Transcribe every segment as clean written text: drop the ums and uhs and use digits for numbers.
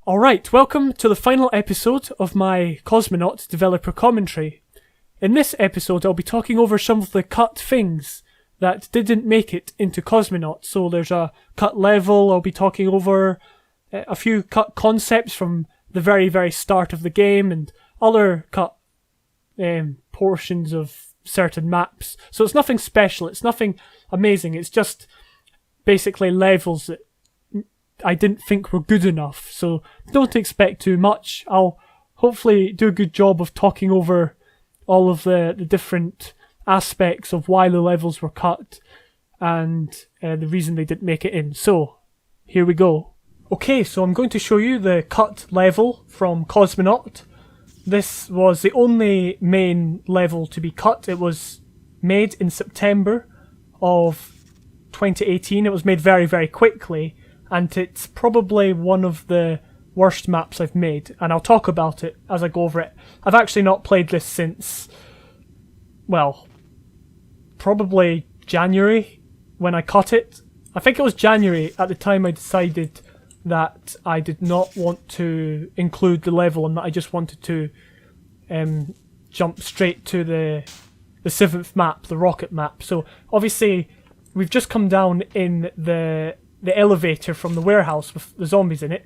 Alright, welcome to the final episode of my Cosmonaut developer commentary. In this episode I'll be talking over some of the cut things that didn't make it into Cosmonaut. So there's a cut level, I'll be talking over a few cut concepts from the very start of the game and other cut portions of certain maps. So it's nothing special, it's nothing amazing, it's just basically levels that I didn't think were good enough, so don't expect too much. I'll hopefully do a good job of talking over all of the different aspects of why the levels were cut and the reason they didn't make it in. So, here we go. Okay, so I'm going to show you the cut level from Cosmonaut. This was the only main level to be cut. It was made in September of 2018. It was made very quickly. And it's probably one of the worst maps I've made, and I'll talk about it as I go over it. I've actually not played this since, well, probably January when I cut it. I think it was January at the time I decided that I did not want to include the level and that I just wanted to jump straight to the 7th map, the rocket map. So obviously we've just come down in the elevator from the warehouse with the zombies in it,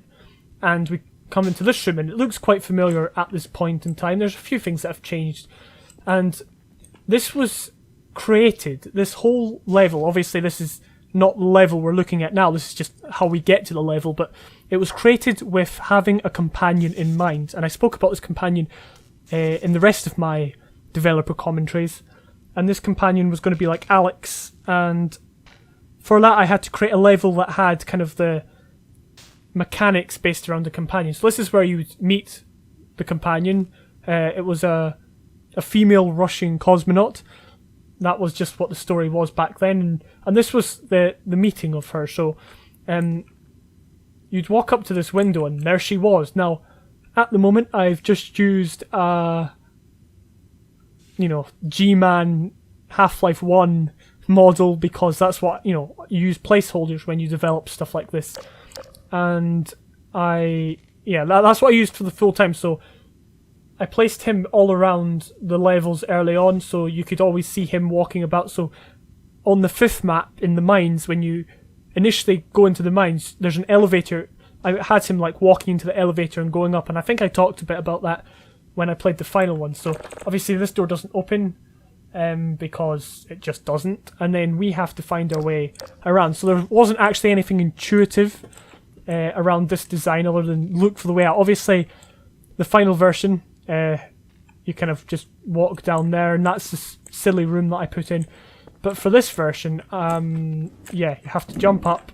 and we come into this room and it looks quite familiar at this point in time. There's a few things that have changed, and this was created, this whole level, obviously this is not the level we're looking at now, this is just how we get to the level, but it was created with having a companion in mind, and I spoke about this companion in the rest of my developer commentaries, and this companion was going to be like Alex, and for that, I had to create a level that had kind of the mechanics based around the companion. So this is where you would meet the companion. It was a female Russian cosmonaut. That was just what the story was back then. And this was the meeting of her. So you'd walk up to this window and there she was. Now, at the moment, I've just used G-Man Half-Life 1 model because that's what, you use placeholders when you develop stuff like this. And that's what I used for the full time. So I placed him all around the levels early on so you could always see him walking about. So on the 5th map in the mines, when you initially go into the mines, there's an elevator. I had him like walking into the elevator and going up, and I think I talked a bit about that when I played the final one. So obviously this door doesn't open because it just doesn't, and then we have to find our way around. So there wasn't actually anything intuitive around this design other than look for the way out. Obviously the final version, you kind of just walk down there, and that's this silly room that I put in. But for this version, you have to jump up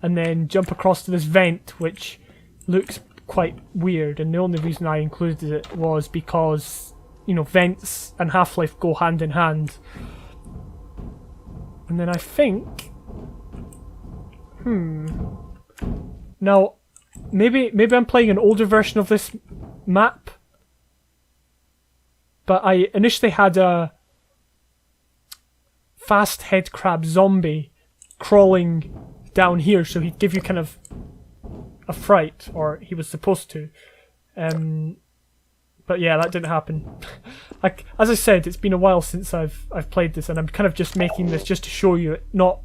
and then jump across to this vent, which looks quite weird, and the only reason I included it was because vents and Half-Life go hand in hand. And then I think... Now, maybe I'm playing an older version of this map, but I initially had a fast head crab zombie crawling down here, so he'd give you kind of a fright, or he was supposed to. But yeah, that didn't happen. As I said, it's been a while since I've played this, and I'm kind of just making this just to show you it, not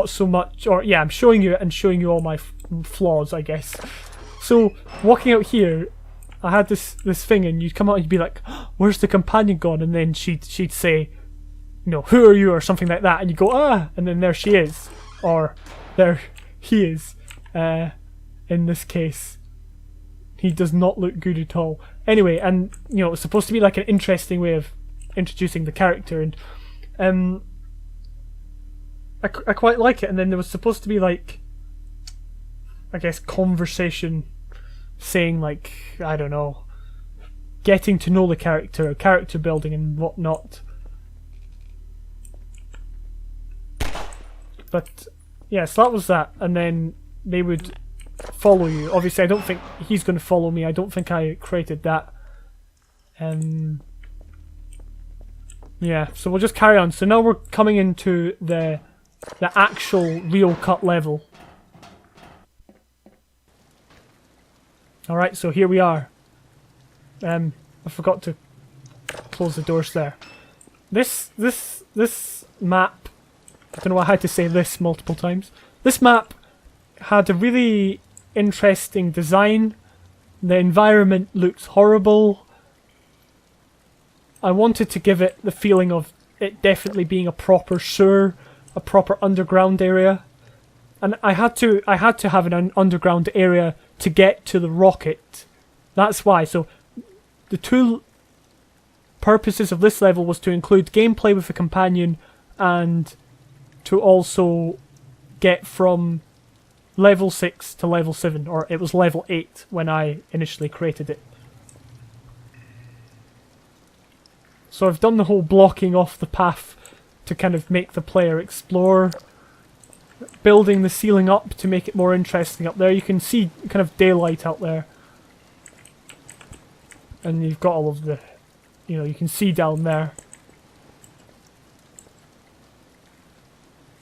so much, or yeah, I'm showing you it and showing you all my flaws, I guess. So walking out here, I had this thing, and you'd come out and you'd be like, "Where's the companion gone?" And then she'd say, "Who are you?" or something like that, and you go, "Ah," and then there she is, or there he is. In this case, he does not look good at all. Anyway, and it's supposed to be like an interesting way of introducing the character, and I quite like it. And then there was supposed to be like, I guess, conversation saying like, I don't know, getting to know the character building and whatnot. But yeah, so that was that, and then they would follow you. Obviously, I don't think he's going to follow me. I don't think I created that. Yeah, so we'll just carry on. So now we're coming into the actual real cut level. Alright, so here we are. I forgot to close the doors there. This map, I don't know why I had to say this multiple times. This map had a really interesting design. The environment looks horrible. I wanted to give it the feeling of it definitely being a proper sewer, a proper underground area. And I had to have an underground area to get to the rocket. That's why. So the two purposes of this level was to include gameplay with a companion and to also get from level 6 to level 7, or it was level 8 when I initially created it. So I've done the whole blocking off the path to kind of make the player explore, building the ceiling up to make it more interesting up there. You can see kind of daylight out there. And you've got all of the, you can see down there.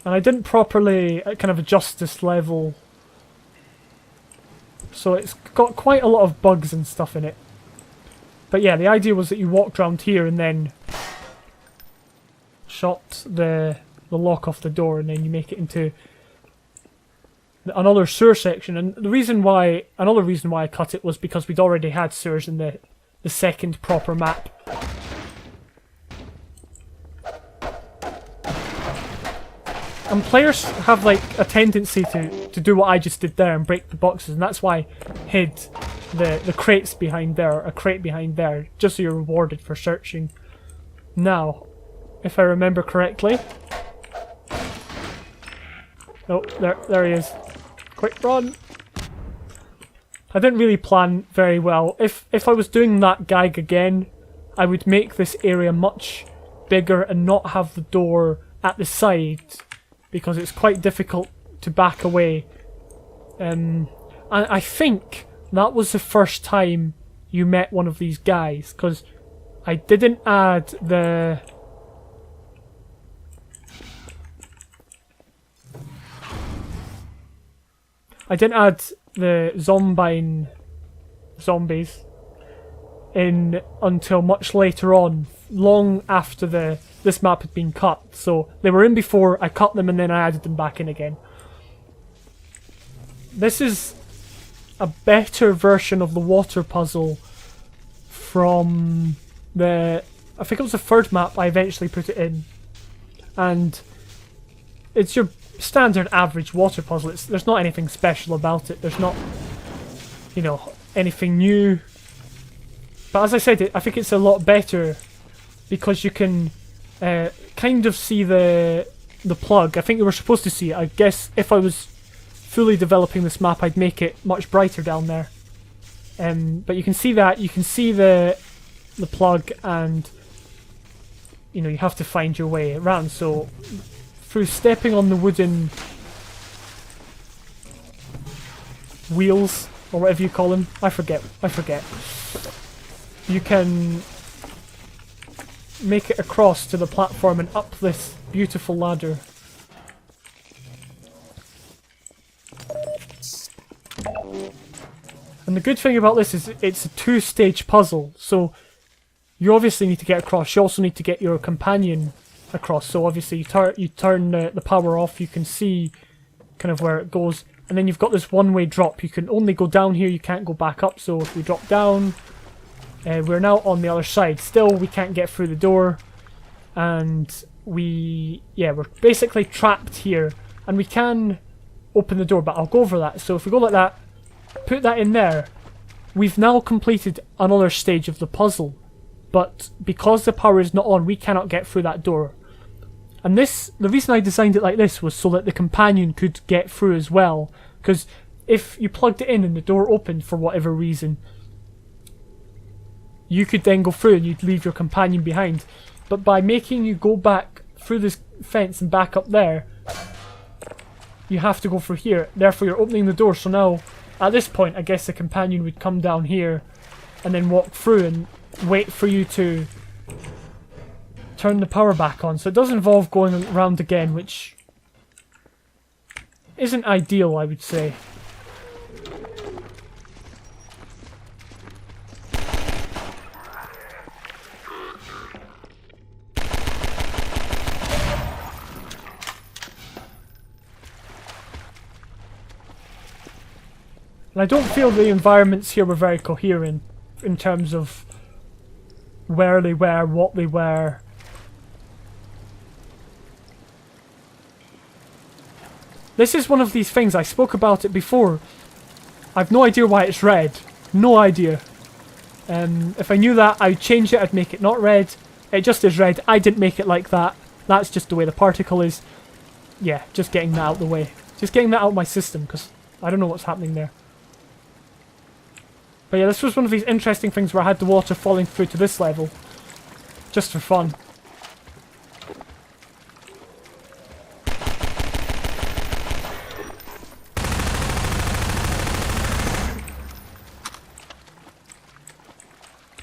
And I didn't properly kind of adjust this level. So it's got quite a lot of bugs and stuff in it. But yeah, the idea was that you walked around here and then shot the lock off the door, and then you make it into another sewer section. And another reason why I cut it was because we'd already had sewers in the second proper map. And players have like a tendency to do what I just did there and break the boxes, and that's why I hid the crates behind there, a crate behind there, just so you're rewarded for searching. Now, if I remember correctly... Oh, there he is. Quick run! I didn't really plan very well. If I was doing that gag again, I would make this area much bigger and not have the door at the side, because it's quite difficult to back away. And I think that was the first time you met one of these guys, because I didn't add the... I didn't add the zombies in until much later on, long after this map had been cut. So they were in before, I cut them, and then I added them back in again. This is a better version of the water puzzle from I think it was the third map I eventually put it in. And it's your standard average water puzzle. There's not anything special about it. There's not, anything new. But as I said, I think it's a lot better because you can kind of see the plug. I think you were supposed to see it. I guess if I was fully developing this map, I'd make it much brighter down there. But you can see that. You can see the plug, and you have to find your way around. So through stepping on the wooden wheels, or whatever you call them, I forget. You can make it across to the platform and up this beautiful ladder. And the good thing about this is it's a two-stage puzzle, so you obviously need to get across. You also need to get your companion across. So obviously you turn the power off, you can see kind of where it goes, and then you've got this one-way drop. You can only go down here, you can't go back up. So if we drop down, we're now on the other side. Still, we can't get through the door, and we're basically trapped here. And we can open the door, but I'll go over that. So if we go like that, put that in there, we've now completed another stage of the puzzle. But because the power is not on, we cannot get through that door. And the reason I designed it like this was so that the companion could get through as well. Because if you plugged it in and the door opened for whatever reason, you could then go through and you'd leave your companion behind. But by making you go back through this fence and back up there, you have to go through here. Therefore, you're opening the door. So now, at this point, I guess the companion would come down here and then walk through and wait for you to turn the power back on. So it does involve going around again, which isn't ideal, I would say. And I don't feel the environments here were very coherent in terms of where they were, what they were. This is one of these things, I spoke about it before. I've no idea why it's red. No idea. If I knew that, I'd change it, I'd make it not red. It just is red. I didn't make it like that. That's just the way the particle is. Yeah, just getting that out of the way. Just getting that out of my system, because I don't know what's happening there. But yeah, this was one of these interesting things where I had the water falling through to this level. Just for fun.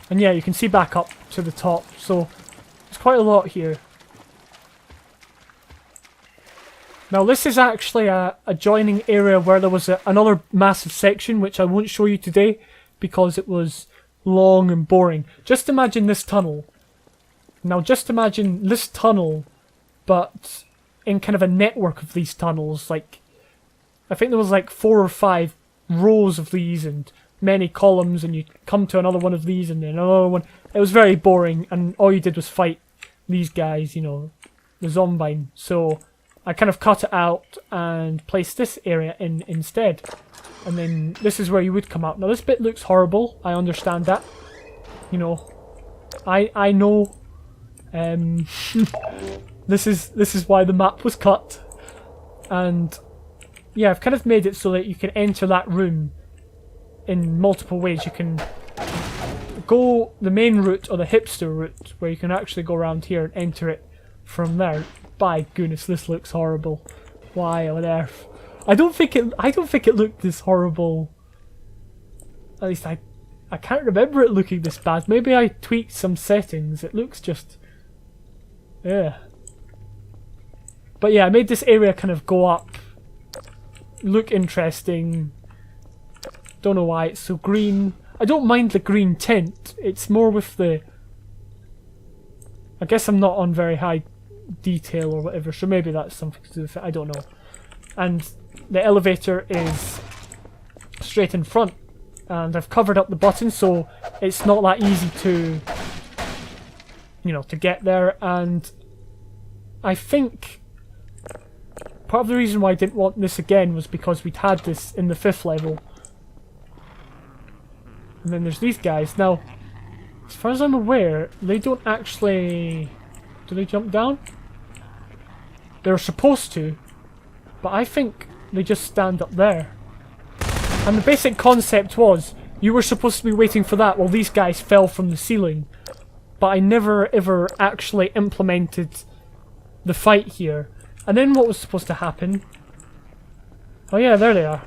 And yeah, you can see back up to the top, so there's quite a lot here. Now this is actually a adjoining area where there was another massive section, which I won't show you today because it was long and boring. Just imagine this tunnel. Now just imagine this tunnel, but in kind of a network of these tunnels. Like, I think there was like 4 or 5 rows of these and many columns, and you come to another one of these and then another one. It was very boring, and all you did was fight these guys, you know, the zombie. So I kind of cut it out and placed this area in instead. And then this is where you would come out. Now this bit looks horrible, I understand that. You know, I know. This is why the map was cut. And yeah, I've kind of made it so that you can enter that room in multiple ways. You can go the main route or the hipster route, where you can actually go around here and enter it from there. By goodness, this looks horrible. Why on earth? I don't think it looked this horrible. At least I can't remember it looking this bad. Maybe I tweaked some settings. It looks just, yeah. But yeah, I made this area kind of go up, look interesting. Don't know why it's so green. I don't mind the green tint. It's more with the... I guess I'm not on very high detail or whatever, so maybe that's something to do with it. I don't know. And the elevator is straight in front. And I've covered up the button, so it's not that easy to, you know, to get there. And I think part of the reason why I didn't want this again was because we'd had this in the 5th level. And then there's these guys. Now, as far as I'm aware, they don't actually... Do they jump down? They're supposed to, but I think they just stand up there. And the basic concept was, you were supposed to be waiting for that while these guys fell from the ceiling. But I never ever actually implemented the fight here. And then what was supposed to happen? Oh yeah, there they are.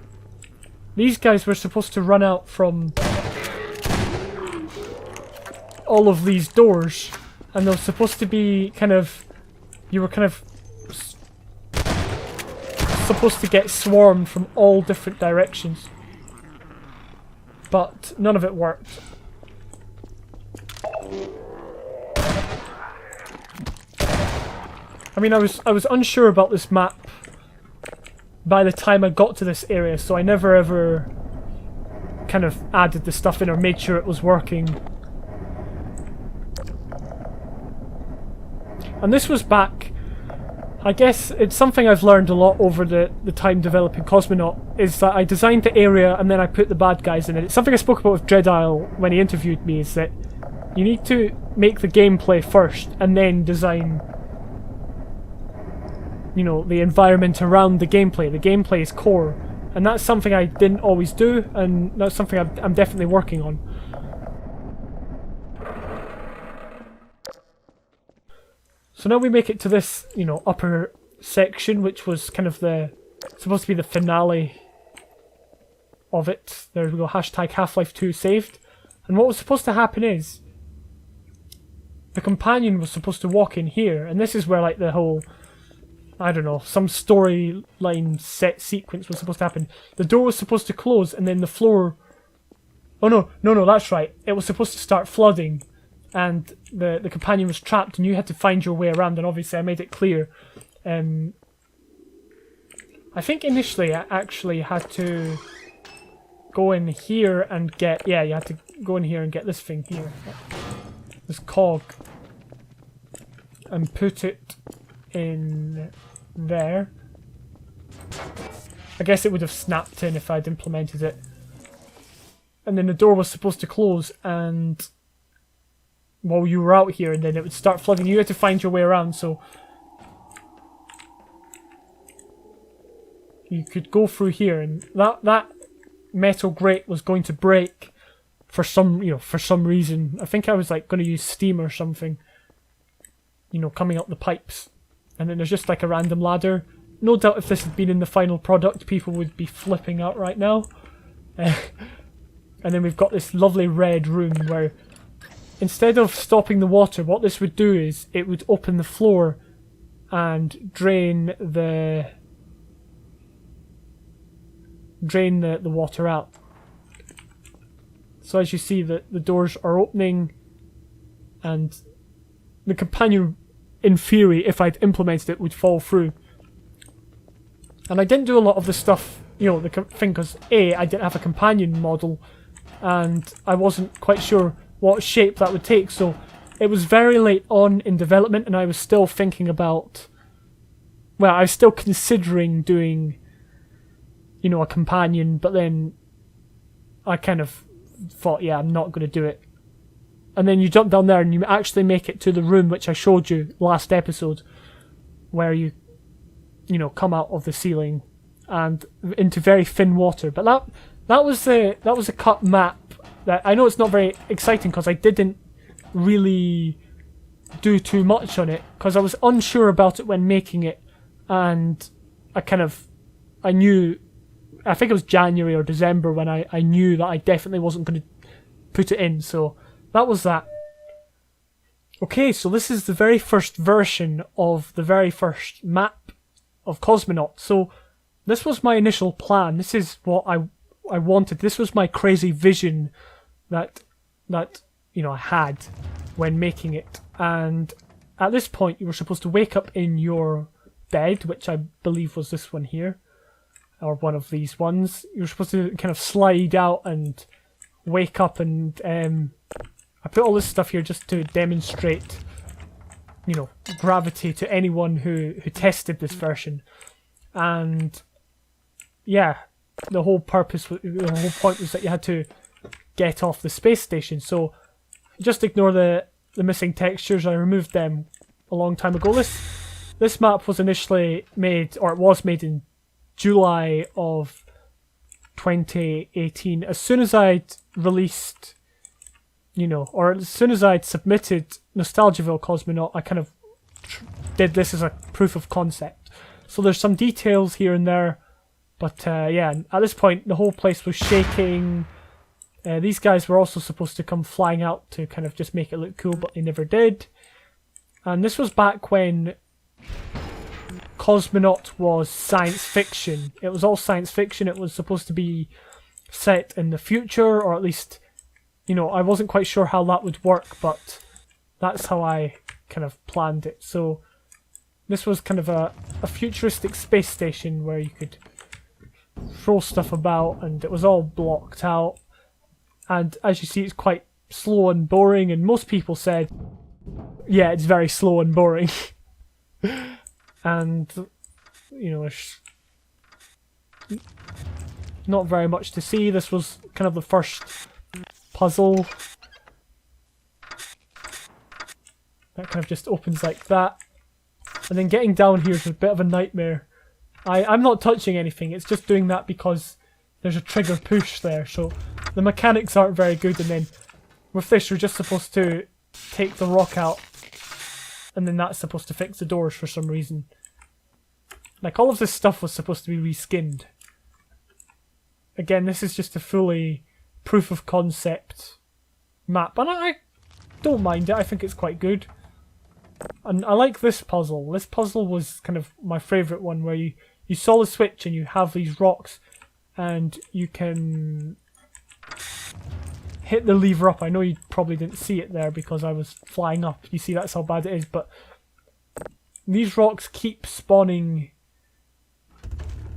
These guys were supposed to run out from all of these doors, and they're supposed to be kind of, you were kind of supposed to get swarmed from all different directions, but none of it worked. I mean, I was unsure about this map by the time I got to this area, so I never ever kind of added the stuff in or made sure it was working. And this was back, I guess it's something I've learned a lot over the time developing Cosmonaut, is that I designed the area and then I put the bad guys in it. It's something I spoke about with Dreadisle when he interviewed me, is that you need to make the gameplay first and then design, you know, the environment around the gameplay. The gameplay is core, and that's something I didn't always do, and that's something I'm definitely working on. So now we make it to this, you know, upper section, which was kind of supposed to be the finale of it. There we go, hashtag Half-Life 2 saved. And what was supposed to happen is, the companion was supposed to walk in here, and this is where like the whole, I don't know, some storyline set sequence was supposed to happen. The door was supposed to close, and then the floor... Oh no, that's right. It was supposed to start flooding, and the companion was trapped, and you had to find your way around, and obviously I made it clear. I think initially I actually had to go in here and get... Yeah, you had to go in here and get this thing here. This cog. And put it in there. I guess it would have snapped in if I'd implemented it. And then the door was supposed to close, and while you were out here, and then it would start flooding. You had to find your way around, so you could go through here, and that metal grate was going to break for some reason. I think I was like going to use steam or something, coming up the pipes. And then there's just like a random ladder. No doubt if this had been in the final product, people would be flipping out right now. And then we've got this lovely red room where instead of stopping the water, what this would do is it would open the floor and drain the water out. So as you see, the doors are opening, and the companion, in theory, if I'd implemented it, would fall through. And I didn't do a lot of the stuff, the thing, because A, I didn't have a companion model, and I wasn't quite sure what shape that would take, so it was very late on in development, and I was still thinking about... Well, I was still considering doing, a companion, but then I kind of thought, yeah, I'm not going to do it. And then you jump down there and you actually make it to the room which I showed you last episode, where you come out of the ceiling and into very thin water. But that was a cut map that I know it's not very exciting because I didn't really do too much on it because I was unsure about it when making it, and I knew, I think it was January or December when I knew that I definitely wasn't going to put it in, so that was that. Okay, so this is the very first version of the very first map of Cosmonaut. So this was my initial plan. This is what I wanted. This was my crazy vision that I had when making it. And at this point, you were supposed to wake up in your bed, which I believe was this one here, or one of these ones. You were supposed to kind of slide out and wake up, and I put all this stuff here just to demonstrate, gravity to anyone who tested this version. And yeah, the whole point was that you had to get off the space station. So just ignore the missing textures. I removed them a long time ago. This map was initially made, or it was made in July of 2018. As soon as I'd released, or as soon as I'd submitted NostalgiaVille Cosmonaut, I kind of did this as a proof of concept. So there's some details here and there, but yeah, at this point the whole place was shaking. These guys were also supposed to come flying out to kind of just make it look cool, but they never did. And this was back when Cosmonaut was science fiction. It was all science fiction. It was supposed to be set in the future, or at least, I wasn't quite sure how that would work, but that's how I kind of planned it. So this was kind of a futuristic space station where you could throw stuff about, and it was all blocked out. And as you see, it's quite slow and boring, and most people said, yeah, it's very slow and boring. And, there's not very much to see. This was kind of the first puzzle. That kind of just opens like that. And then getting down here is a bit of a nightmare. I'm not touching anything, it's just doing that because there's a trigger push there, so the mechanics aren't very good. And then with this, you're just supposed to take the rock out, and then that's supposed to fix the doors for some reason. Like, all of this stuff was supposed to be reskinned. Again, this is just a fully proof of concept map, and I don't mind it. I think it's quite good. And I like this puzzle. This puzzle was kind of my favourite one, where you saw the switch and you have these rocks and you can hit the lever up. I know you probably didn't see it there because I was flying up. You see, that's how bad it is, but these rocks keep spawning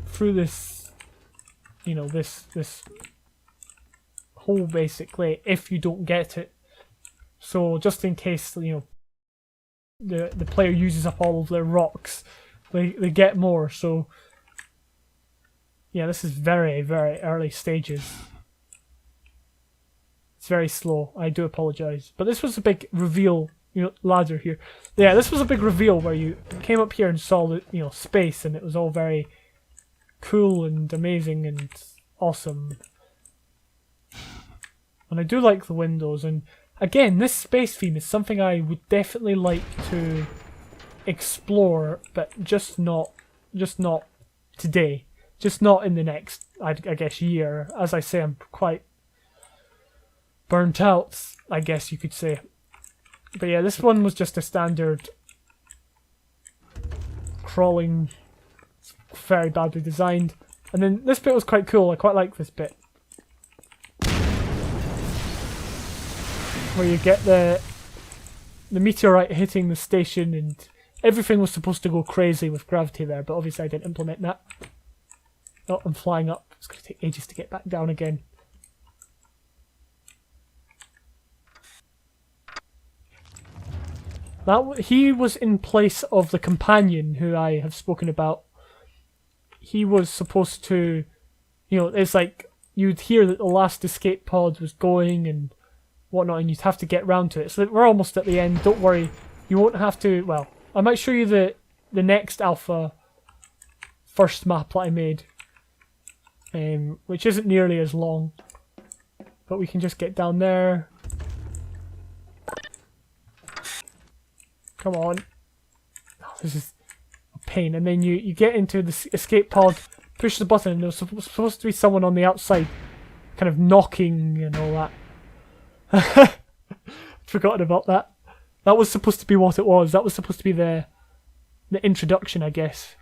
through this, this hole basically if you don't get it. So just in case, you know, the player uses up all of their rocks, they get more. So yeah, this is very, very early stages. It's very slow. I do apologise, but this was a big reveal. You know, ladder here. Yeah, this was a big reveal where you came up here and saw the, you know, space, and it was all very cool and amazing and awesome. And I do like the windows, and again, this space theme is something I would definitely like to explore, but just not today. Just not in the next, I guess, year. As I say, I'm quite burnt out, I guess you could say. But yeah, this one was just a standard crawling, very badly designed. And then this bit was quite cool. I quite like this bit, where you get the meteorite hitting the station, and everything was supposed to go crazy with gravity there, but obviously I didn't implement that. Oh, I'm flying up. It's going to take ages to get back down again. He was in place of the companion who I have spoken about. He was supposed to, you know, it's like you'd hear that the last escape pod was going and whatnot, and you'd have to get round to it. So we're almost at the end. Don't worry, you won't have to. Well, I might show you the next alpha first map that I made, which isn't nearly as long, but we can just get down there. Come on. Oh, this is a pain. And then you get into the escape pod, push the button, and there's supposed to be someone on the outside kind of knocking and all that. Forgotten about that. That was supposed to be what it was. That was supposed to be the introduction, I guess.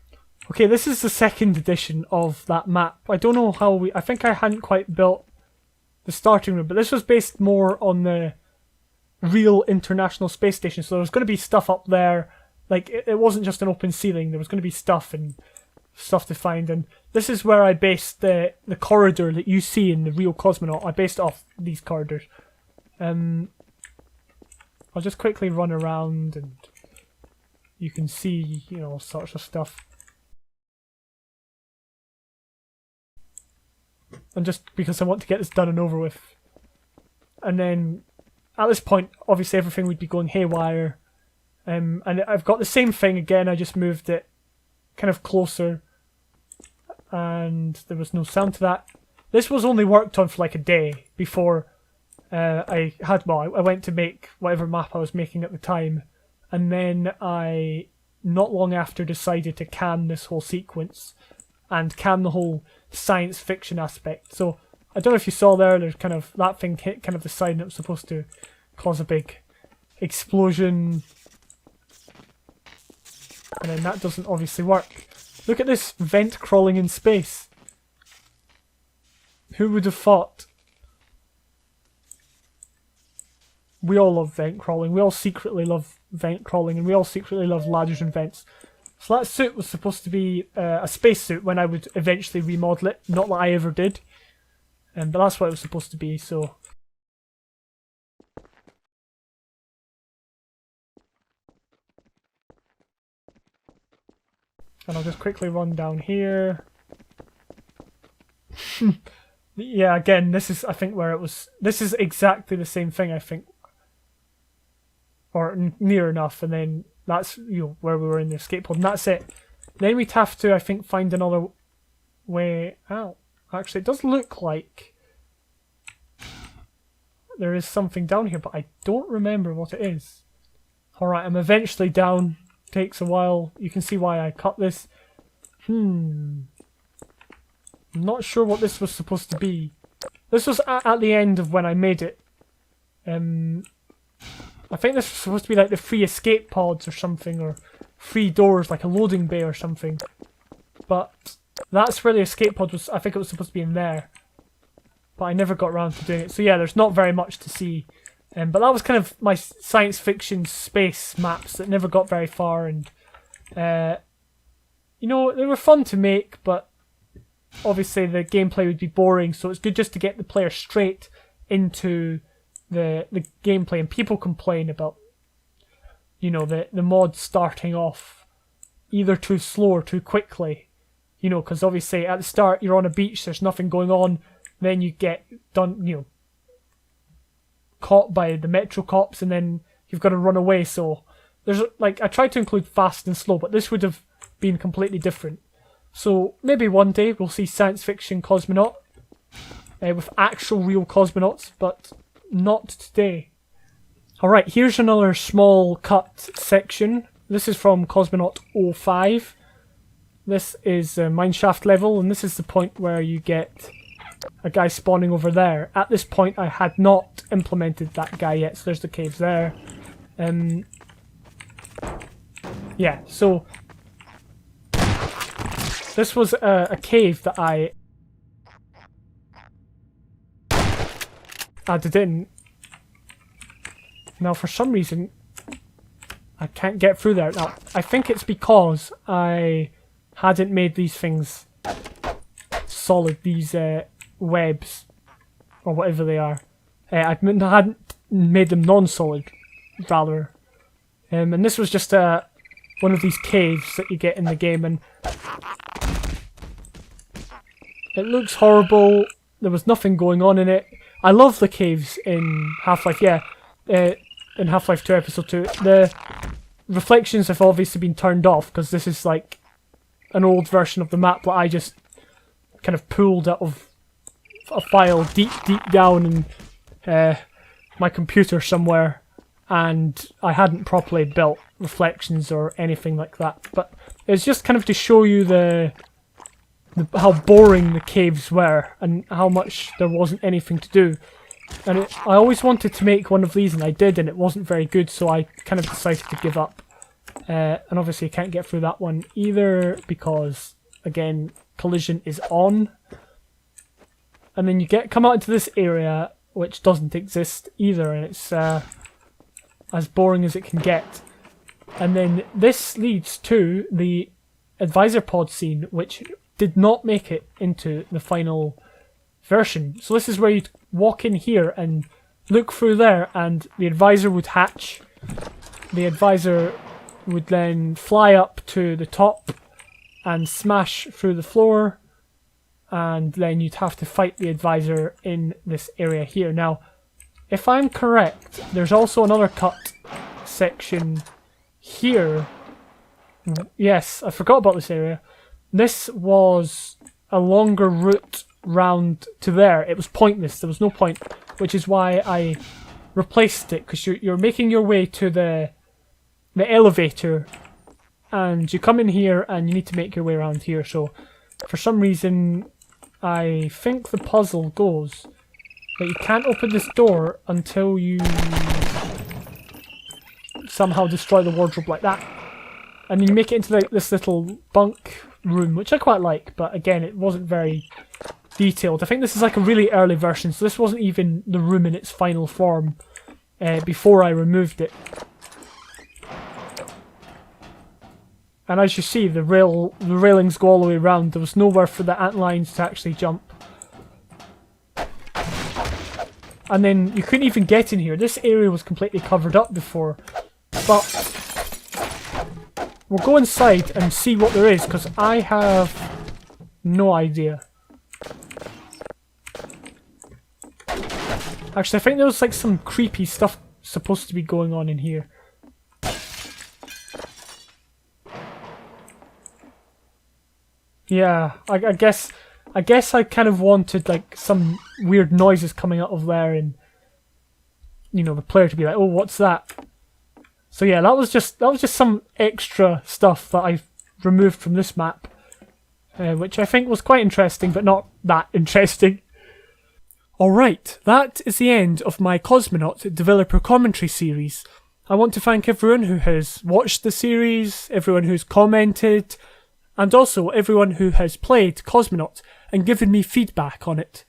Okay, this is the second edition of that map. I don't know how I think I hadn't quite built the starting room, but this was based more on the real International Space Station, so there was going to be stuff up there. Like, it wasn't just an open ceiling, there was going to be stuff and stuff to find, and this is where I based the corridor that you see in the real Cosmonaut. I based it off these corridors. I'll just quickly run around and you can see, you know, all sorts of stuff. And just because I want to get this done and over with. And then at this point, obviously everything would be going haywire. And I've got the same thing again, I just moved it kind of closer. And there was no sound to that. This was only worked on for like a day before I went to make whatever map I was making at the time. And then I, not long after, decided to can this whole sequence and can the whole science fiction aspect. So I don't know if you saw there's kind of that thing hit kind of the side and it was supposed to cause a big explosion. And then that doesn't obviously work. Look at this vent crawling in space. Who would have thought? We all love vent crawling. We all secretly love vent crawling, and we all secretly love ladders and vents. So that suit was supposed to be a spacesuit when I would eventually remodel it. Not that I ever did. But that's what it was supposed to be, so... And I'll just quickly run down here. Yeah, again, this is, I think, where it was... This is exactly the same thing, I think. Or near enough, and then that's, you know, where we were in the escape pod, and that's it. Then we'd have to, I think, find another way out. Actually, it does look like there is something down here, but I don't remember what it is. Alright, I'm eventually down. Takes a while. You can see why I cut this. I'm not sure what this was supposed to be. This was at the end of when I made it. I think this was supposed to be like the free escape pods or something, or free doors, like a loading bay or something. But that's where the escape pod was. I think it was supposed to be in there. But I never got around to doing it. So yeah, there's not very much to see. But that was kind of my science fiction space maps that never got very far. And, you know, they were fun to make, but obviously the gameplay would be boring. So it's good just to get the player straight into the gameplay, and people complain about, the mod starting off either too slow or too quickly, because obviously at the start you're on a beach, there's nothing going on, then you get caught by the metro cops, and then you've got to run away. So there's I tried to include fast and slow, but this would have been completely different. So maybe one day we'll see science fiction Cosmonaut with actual real cosmonauts, but not today. Alright, here's another small cut section. This is from Cosmonaut 05. This is a mineshaft level, and this is the point where you get a guy spawning over there. At this point I had not implemented that guy yet, so there's the caves there. Yeah, so this was a cave that I added in. Now for some reason I can't get through there. Now I think it's because I hadn't made these things solid, these webs or whatever they are. I hadn't made them non-solid, rather. And this was just one of these caves that you get in the game, and it looks horrible. There was nothing going on in it. I love the caves in Half-Life, in Half-Life 2 Episode 2. The reflections have obviously been turned off, because this is like an old version of the map that I just kind of pulled out of a file deep down in my computer somewhere, and I hadn't properly built reflections or anything like that. But it's just kind of to show you how boring the caves were and how much there wasn't anything to do. And I always wanted to make one of these, and I did, and it wasn't very good, so I kind of decided to give up. And obviously I can't get through that one either, because again, collision is on. And then you come out into this area which doesn't exist either, and it's as boring as it can get. And then this leads to the advisor pod scene, which did not make it into the final version. So this is where you'd walk in here and look through there, and the advisor would hatch. The advisor would then fly up to the top and smash through the floor, and then you'd have to fight the advisor in this area here. Now, if I'm correct, there's also another cut section here. Yes, I forgot about this area. This was a longer route round to there. It was pointless. There was no point, which is why I replaced it, because you're making your way to the elevator, and you come in here and you need to make your way around here. So for some reason I think the puzzle goes that you can't open this door until you somehow destroy the wardrobe like that, and then you make it into this little bunk room, which I quite like, but again, it wasn't very detailed. I think this is like a really early version, so this wasn't even the room in its final form before I removed it. And as you see, the railings go all the way around. There was nowhere for the antlions to actually jump. And then you couldn't even get in here. This area was completely covered up before. But we'll go inside and see what there is, because I have no idea. Actually, I think there was like some creepy stuff supposed to be going on in here. Yeah, I guess I kind of wanted like some weird noises coming out of there, and the player to be like, "Oh, what's that?" So yeah, that was just some extra stuff that I removed from this map, which I think was quite interesting, but not that interesting. Alright, that is the end of my Cosmonaut developer commentary series. I want to thank everyone who has watched the series, everyone who's commented, and also everyone who has played Cosmonaut and given me feedback on it.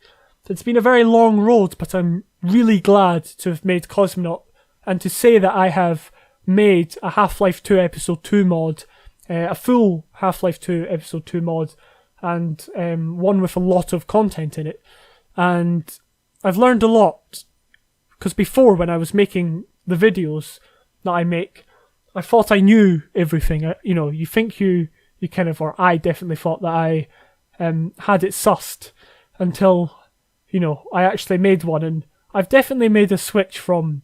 It's been a very long road, but I'm really glad to have made Cosmonaut, and to say that I have made a Half-Life 2 Episode 2 mod, a full Half-Life 2 Episode 2 mod, and one with a lot of content in it. And I've learned a lot. Because before, when I was making the videos that I make, I thought I knew everything. You think you kind of, or I definitely thought that I had it sussed until, I actually made one. And I've definitely made a switch from,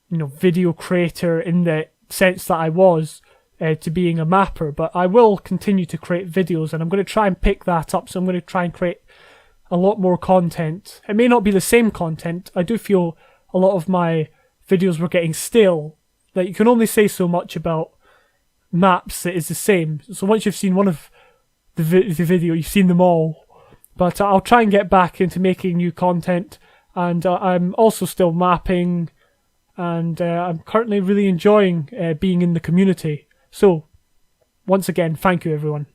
video creator in the sense that I was to being a mapper. But I will continue to create videos, and I'm going to try and pick that up. So I'm going to try and create a lot more content. It may not be the same content. I do feel a lot of my videos were getting stale. Like, you can only say so much about maps that is the same. So once you've seen one of the video, you've seen them all. But I'll try and get back into making new content, and I'm also still mapping, and I'm currently really enjoying being in the community. So once again, thank you everyone.